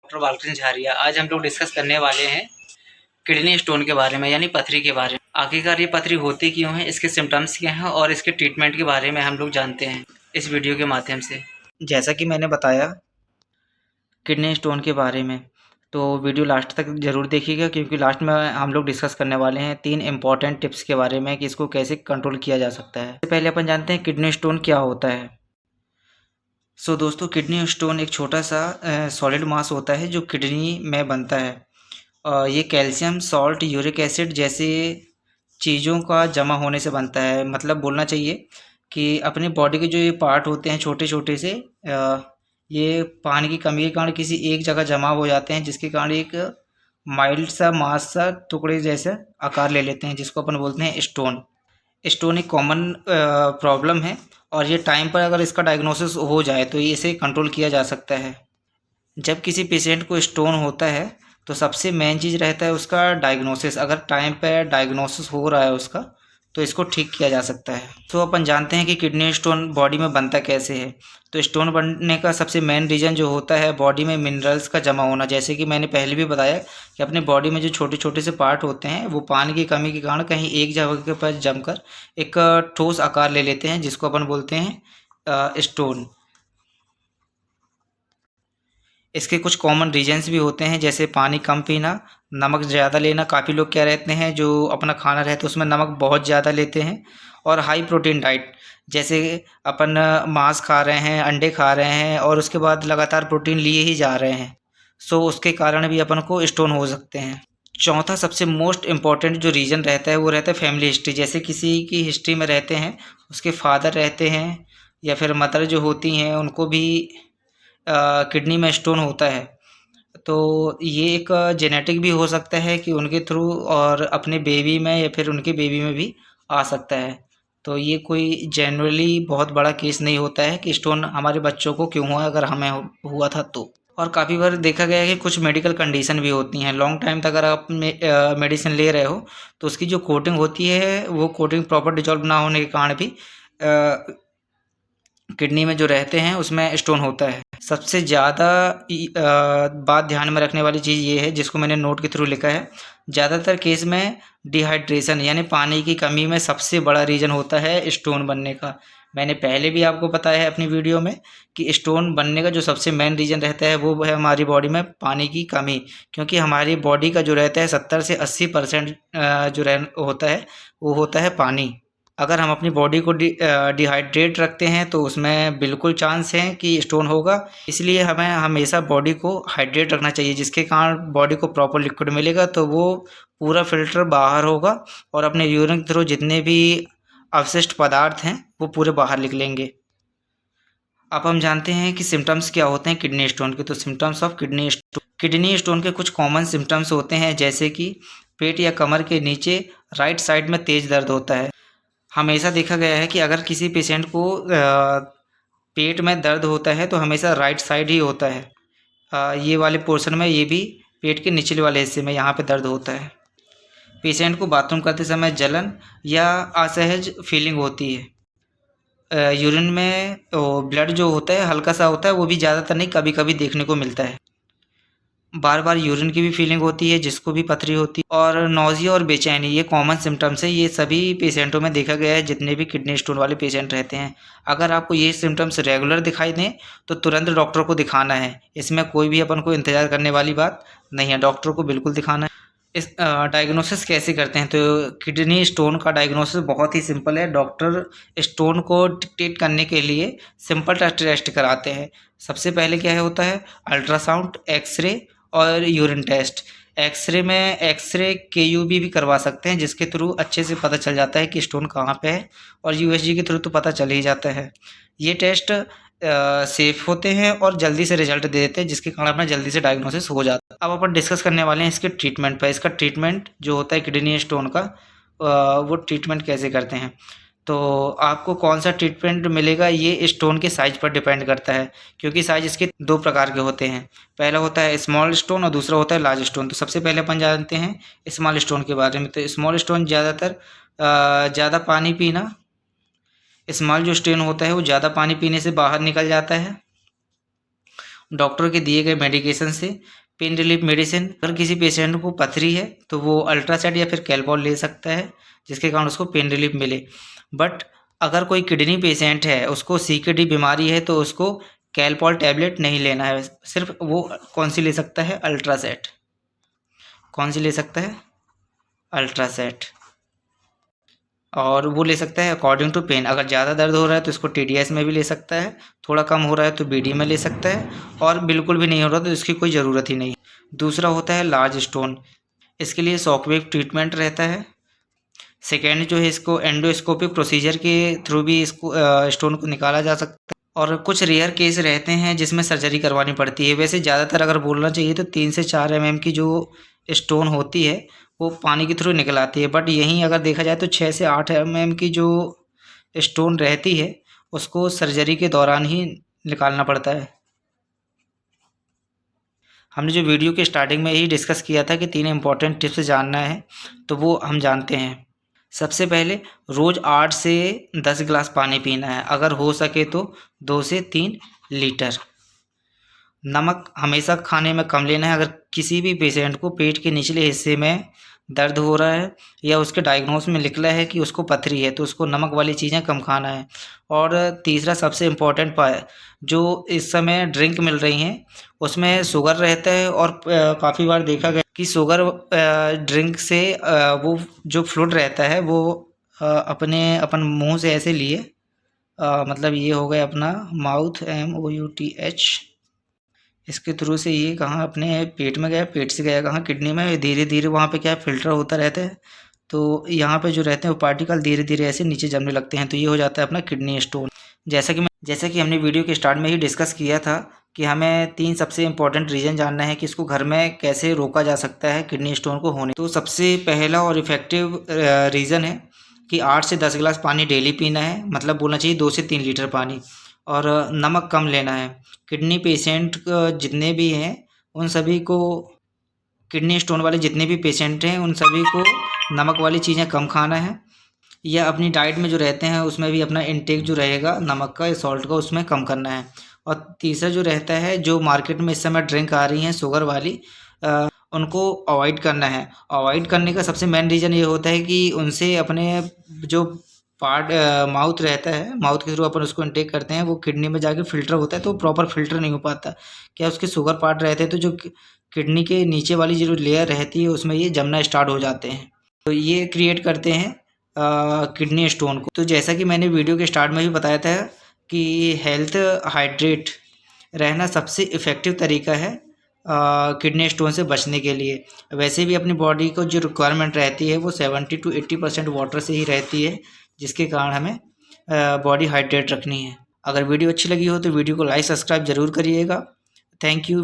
Doctor Balkrishna झारिया। आज हम लोग डिस्कस करने वाले हैं किडनी स्टोन के बारे में, यानी पथरी के बारे में। आखिरकार ये पथरी होती क्यों है, इसके सिम्टम्स क्या हैं और इसके ट्रीटमेंट के बारे में हम लोग जानते हैं इस वीडियो के माध्यम से। जैसा कि मैंने बताया किडनी स्टोन के बारे में, तो वीडियो लास्ट तक ज़रूर देखिएगा, क्योंकि लास्ट में हम लोग डिस्कस करने वाले हैं 3 इम्पॉर्टेंट टिप्स के बारे में कि इसको कैसे कंट्रोल किया जा सकता है। सबसे पहले अपन जानते हैं किडनी स्टोन क्या होता है। दोस्तों, किडनी स्टोन एक छोटा सा सॉलिड मास होता है जो किडनी में बनता है। ये कैल्शियम, सॉल्ट, यूरिक एसिड जैसे चीज़ों का जमा होने से बनता है। मतलब बोलना चाहिए कि अपनी बॉडी के जो ये पार्ट होते हैं छोटे छोटे से, ये पानी की कमी के कारण किसी एक जगह जमा हो जाते हैं, जिसके कारण एक माइल्ड सा मास सा टुकड़े जैसा आकार ले लेते हैं, जिसको अपन बोलते हैं स्टोन। स्टोन एक कॉमन प्रॉब्लम है और ये टाइम पर अगर इसका डायग्नोसिस हो जाए तो ये इसे कंट्रोल किया जा सकता है। जब किसी पेशेंट को स्टोन होता है तो सबसे मेन चीज़ रहता है उसका डायग्नोसिस। अगर टाइम पे डायग्नोसिस हो रहा है उसका, तो इसको ठीक किया जा सकता है। तो अपन जानते हैं कि किडनी स्टोन बॉडी में बनता कैसे है। तो स्टोन बनने का सबसे मेन रीज़न जो होता है बॉडी में मिनरल्स का जमा होना। जैसे कि मैंने पहले भी बताया कि अपने बॉडी में जो छोटे छोटे से पार्ट होते हैं वो पानी की कमी के कारण कहीं एक जगह के पास जमकर एक ठोस आकार ले लेते हैं, जिसको अपन बोलते हैं स्टोन। इसके कुछ कॉमन रीजन्स भी होते हैं, जैसे पानी कम पीना, नमक ज़्यादा लेना। काफ़ी लोग क्या रहते हैं जो अपना खाना रहता है उसमें नमक बहुत ज़्यादा लेते हैं। और हाई प्रोटीन डाइट, जैसे अपन मांस खा रहे हैं, अंडे खा रहे हैं और उसके बाद लगातार प्रोटीन लिए ही जा रहे हैं, उसके कारण भी अपन को स्टोन हो सकते हैं। चौथा सबसे मोस्ट इम्पॉर्टेंट जो रीज़न रहता है वो रहता है फैमिली हिस्ट्री। जैसे किसी की हिस्ट्री में रहते हैं, उसके फादर रहते हैं या फिर मदर जो होती हैं उनको भी किडनी में स्टोन होता है, तो ये एक जेनेटिक भी हो सकता है कि उनके थ्रू और अपने बेबी में या फिर उनके बेबी में भी आ सकता है। तो ये कोई जनरली बहुत बड़ा केस नहीं होता है कि स्टोन हमारे बच्चों को क्यों हुआ, अगर हमें हुआ था तो। और काफ़ी बार देखा गया है कि कुछ मेडिकल कंडीशन भी होती हैं। लॉन्ग टाइम तक अगर आप मेडिसिन ले रहे हो तो उसकी जो कोटिंग होती है वो कोटिंग प्रॉपर डिजॉल्व ना होने के कारण भी किडनी में जो रहते हैं उसमें स्टोन होता है। सबसे ज़्यादा बात ध्यान में रखने वाली चीज़ ये है, जिसको मैंने नोट के थ्रू लिखा है। ज़्यादातर केस में डिहाइड्रेशन यानी पानी की कमी में सबसे बड़ा रीज़न होता है स्टोन बनने का। मैंने पहले भी आपको बताया है अपनी वीडियो में कि स्टोन बनने का जो सबसे मेन रीज़न रहता है वो है हमारी बॉडी में पानी की कमी। क्योंकि हमारी बॉडी का जो रहता है 70 से 80% जो होता है वो होता है पानी। अगर हम अपनी बॉडी को डिहाइड्रेट रखते हैं तो उसमें बिल्कुल चांस है कि स्टोन होगा। इसलिए हमें हमेशा बॉडी को हाइड्रेट रखना चाहिए, जिसके कारण बॉडी को प्रॉपर लिक्विड मिलेगा तो वो पूरा फिल्टर बाहर होगा और अपने यूरिन के थ्रू जितने भी अवशिष्ट पदार्थ हैं वो पूरे बाहर निकलेंगे। अब हम जानते हैं कि सिम्टम्स क्या होते हैं किडनी स्टोन के। तो सिम्टम्स ऑफ किडनी स्टोन के कुछ कॉमन सिम्टम्स होते हैं, जैसे कि पेट या कमर के नीचे राइट साइड में तेज़ दर्द होता है। हमेशा देखा गया है कि अगर किसी पेशेंट को पेट में दर्द होता है तो हमेशा राइट साइड ही होता है। ये वाले पोर्शन में, ये भी पेट के निचले वाले हिस्से में यहाँ पे दर्द होता है। पेशेंट को बाथरूम करते समय जलन या असहज फीलिंग होती है। यूरिन में ब्लड जो होता है हल्का सा होता है, वो भी ज़्यादातर नहीं, कभी कभी देखने को मिलता है। बार बार यूरिन की भी फीलिंग होती है, जिसको भी पथरी होती है। और नौजिया और बेचैनी, ये कॉमन सिम्टम्स है। ये सभी पेशेंटों में देखा गया है जितने भी किडनी स्टोन वाले पेशेंट रहते हैं। अगर आपको ये सिम्टम्स रेगुलर दिखाई दें तो तुरंत डॉक्टर को दिखाना है। इसमें कोई भी अपन को इंतज़ार करने वाली बात नहीं है, डॉक्टर को बिल्कुल दिखाना है। इस डायग्नोसिस कैसे करते हैं, तो किडनी स्टोन का डायग्नोसिस बहुत ही सिंपल है। डॉक्टर स्टोन को डिटेक्ट करने के लिए सिंपल टेस्ट कराते हैं। सबसे पहले क्या होता है, अल्ट्रासाउंड, एक्सरे और यूरिन टेस्ट। एक्सरे केयूबी भी करवा सकते हैं, जिसके थ्रू अच्छे से पता चल जाता है कि स्टोन कहाँ पे है, और यूएसजी के थ्रू तो पता चल ही जाता है। ये टेस्ट सेफ होते हैं और जल्दी से रिजल्ट दे देते हैं, जिसके कारण अपना जल्दी से डायग्नोसिस हो जाता है। अब अपन डिस्कस करने वाले हैं इसके ट्रीटमेंट पर। इसका ट्रीटमेंट जो होता है किडनी स्टोन का, वो ट्रीटमेंट कैसे करते हैं। तो आपको कौन सा ट्रीटमेंट मिलेगा ये स्टोन के साइज़ पर डिपेंड करता है, क्योंकि साइज़ इसके 2 प्रकार के होते हैं। पहला होता है स्मॉल स्टोन और दूसरा होता है लार्ज स्टोन। तो सबसे पहले अपन जानते हैं स्मॉल स्टोन के बारे में। तो स्मॉल स्टोन ज़्यादातर ज़्यादा पानी पीना, स्मॉल जो स्टोन होता है वो ज़्यादा पानी पीने से बाहर निकल जाता है डॉक्टर के दिए गए मेडिकेशन से पेन रिलीफ मेडिसिन। अगर किसी पेशेंट को पथरी है तो वो अल्ट्रासेट या फिर कैलपॉल ले सकता है, जिसके कारण उसको पेन रिलीफ मिले। बट अगर कोई किडनी पेशेंट है, उसको CKD बीमारी है, तो उसको कैलपॉल टैबलेट नहीं लेना है। सिर्फ वो कौन सी ले सकता है? अल्ट्रासेट। कौन सी ले सकता है? अल्ट्रासेट। और वो ले सकता है अकॉर्डिंग टू पेन। अगर ज़्यादा दर्द हो रहा है तो इसको TDS में भी ले सकता है, थोड़ा कम हो रहा है तो BD में ले सकता है, और बिल्कुल भी नहीं हो रहा तो इसकी कोई ज़रूरत ही नहीं। दूसरा होता है लार्ज स्टोन। इसके लिए शॉकवेव ट्रीटमेंट रहता है। सेकेंड जो है, इसको एंडोस्कोपिक प्रोसीजर के थ्रू भी इसको स्टोन को निकाला जा सकता है। और कुछ रेयर केस रहते हैं जिसमें सर्जरी करवानी पड़ती है। वैसे ज़्यादातर अगर बोलना चाहिए तो 3 से 4 mm की जो स्टोन होती है वो पानी के थ्रू निकल आती है। बट यहीं अगर देखा जाए तो 6 से 8 mm की जो स्टोन रहती है उसको सर्जरी के दौरान ही निकालना पड़ता है। हमने जो वीडियो के स्टार्टिंग में ही डिस्कस किया था कि 3 इम्पॉर्टेंट टिप्स जानना है, तो वो हम जानते हैं। सबसे पहले रोज़ 8 से 10 गिलास पानी पीना है, अगर हो सके तो 2 से 3 लीटर। नमक हमेशा खाने में कम लेना है। अगर किसी भी पेशेंट को पेट के निचले हिस्से में दर्द हो रहा है या उसके डायग्नोस में निकला है कि उसको पथरी है, तो उसको नमक वाली चीज़ें कम खाना है। और तीसरा सबसे इम्पोर्टेंट जो इस समय ड्रिंक मिल रही हैं उसमें शुगर रहता है, और काफ़ी बार देखा गया कि शुगर ड्रिंक से वो जो फ्लूइड रहता है वो अपन मुंह से ऐसे लिए, मतलब ये हो गया अपना माउथ, MOUTH, इसके थ्रू से ये कहाँ अपने पेट में गया, पेट से गया कहाँ? किडनी में। धीरे धीरे वहाँ पे क्या है, फिल्टर होता रहता है, तो यहाँ पे जो रहते हैं वो पार्टिकल धीरे धीरे ऐसे नीचे जमने लगते हैं, तो ये हो जाता है अपना किडनी स्टोन। जैसा कि हमने वीडियो के स्टार्ट में ही डिस्कस किया था कि हमें 3 सबसे इम्पोर्टेंट रीज़न जानना है कि इसको घर में कैसे रोका जा सकता है किडनी स्टोन को होने। तो सबसे पहला और इफ़ेक्टिव रीज़न है कि 8 से 10 गिलास पानी डेली पीना है, मतलब बोलना चाहिए 2 से 3 लीटर पानी, और नमक कम लेना है। किडनी पेशेंट जितने भी हैं उन सभी को, किडनी स्टोन वाले जितने भी पेशेंट हैं उन सभी को नमक वाली चीज़ें कम खाना है, या अपनी डाइट में जो रहते हैं उसमें भी अपना इनटेक जो रहेगा नमक का या सॉल्ट का उसमें कम करना है। और तीसरा जो रहता है, जो मार्केट में इस समय ड्रिंक आ रही हैं शुगर वाली, उनको अवॉइड करना है। अवॉइड करने का सबसे मेन रीज़न ये होता है कि उनसे अपने जो माउथ रहता है, माउथ के थ्रू अपन उसको इनटेक करते हैं, वो किडनी में जाके फ़िल्टर होता है तो प्रॉपर फ़िल्टर नहीं हो पाता। क्या उसके शुगर पार्ट रहते हैं तो जो किडनी के नीचे वाली जो लेयर रहती है उसमें ये जमना स्टार्ट हो जाते हैं, तो ये क्रिएट करते हैं किडनी स्टोन को। तो जैसा कि मैंने वीडियो के स्टार्ट में भी बताया था कि हेल्थ हाइड्रेट रहना सबसे इफ़ेक्टिव तरीका है किडनी स्टोन से बचने के लिए। वैसे भी अपनी बॉडी को जो रिक्वायरमेंट रहती है वो 70 to 80% वाटर से ही रहती है, जिसके कारण हमें बॉडी हाइड्रेट रखनी है। अगर वीडियो अच्छी लगी हो तो वीडियो को लाइक सब्सक्राइब ज़रूर करिएगा। Thank you.